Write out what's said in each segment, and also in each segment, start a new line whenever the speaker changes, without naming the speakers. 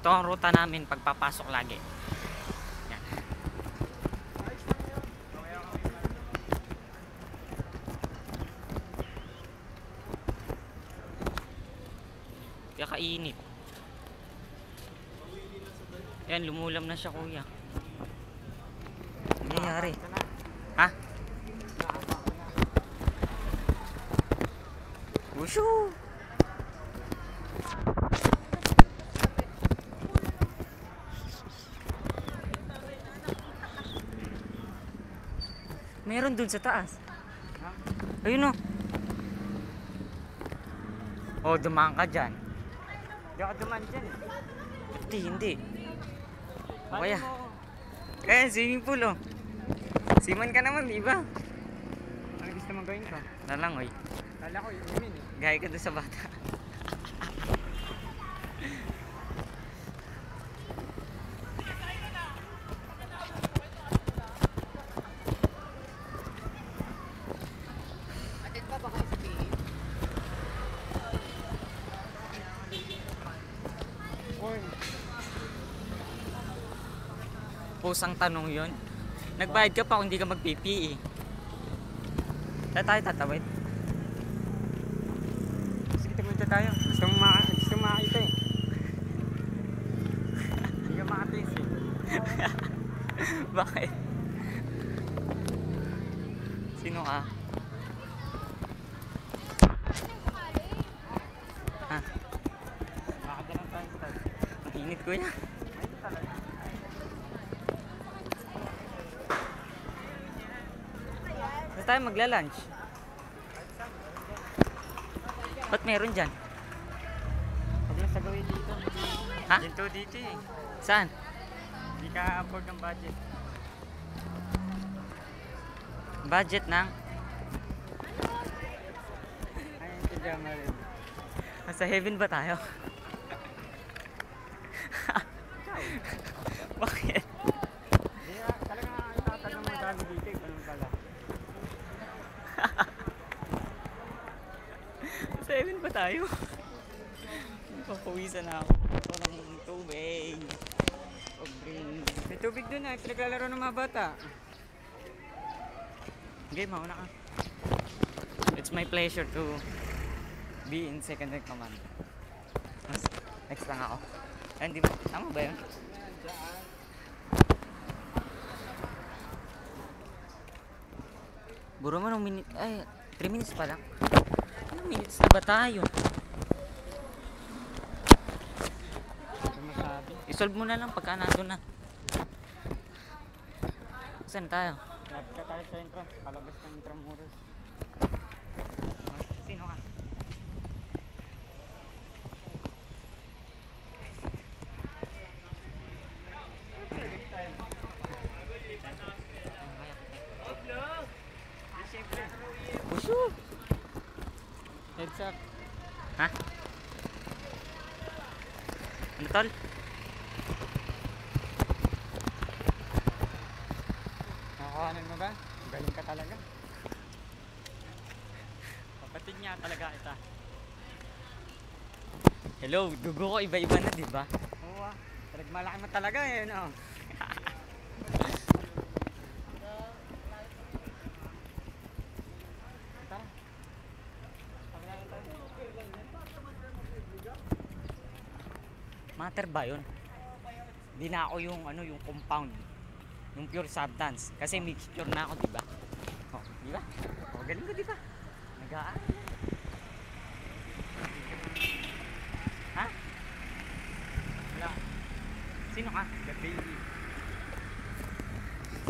Ito ang ruta namin pagpapasok lagi. Yan. Kaya kainit. Yan, lumulam na siya kuya. Ano nangyari? Ha? Wushu! Meron dun sa taas. Ayun o. Oh, dumaan ka dyan.
Hindi ako dumaan dyan.
Hindi. O kaya? Kaya swimming pool oh. Siman ka naman, di ba?
Ano gusto mong gawin ko?
Nalangoy.
Kala ko iumin eh.
Gaya ka doon sa bata.
Atin pa baka sabihin?
Pusang tanong yon. Nagbayad ka pa kung hindi ka mag-PPE. Tayo tatawid.
Sige, tumulta tayo. Gusto mo makakita eh. Hindi ka makatis eh.
Bakit? Sino ka? Ha?
Makakadalang tayo sa tayo.
Ang init kuya.
Ay, ito talaga.
Saan tayo magla-lunch? Ba't meron dyan?
Huwag lang sa gawin dito.
Ha?
Ginto dito eh.
Saan?
Hindi ka afford ng budget.
Budget ng?
Ay, intindihan mo rin.
Nasa heaven ba tayo? Bakit?
Hindi talaga itatanong mo dami dito eh. Ganun pala.
Nasa heaven ba tayo? Papawisan na ako. Ito ng tubig. Pag-bring.
May tubig dun eh. Pinaglalaro ng mga bata.
Okay, mauna ka. It's my pleasure to be in second in command. Next lang ako. Ay, hindi ba? Tama ba yun? Buro mo nung minute. Ay, 3 minutes pa lang. Anong minutes na ba tayo?
Hindi masabi.
I-solve mo na lang pagka nandun na. Saan tayo?
Lapit ka tayo sa entrance. Palabas ng Intramuros.
Sino ka? Pusyo!
Heads up.
Ha? Ano tol?
Nakakuhanan mo ba? Galing ka talaga. Kapatid niya talaga ita.
Hello, dugo ko iba-iba na, di ba?
Oo ah. Malaki mo talaga eh, no? Tara. Paglalaro tayo.
Matter ba yun? Di na ako yung ano, yung compound. Yung pure substance. Kasi mixture na ako, di ba? Oh, di ba? Oh, galing ko, di ba? Nag-aaral. Ha?
Wala.
Sino ka?
The baby.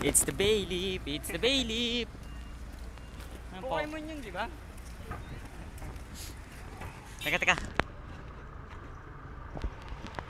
It's the Bailey. It's the Bailey. Ano po?
Pokemon yun, di ba?
Teka.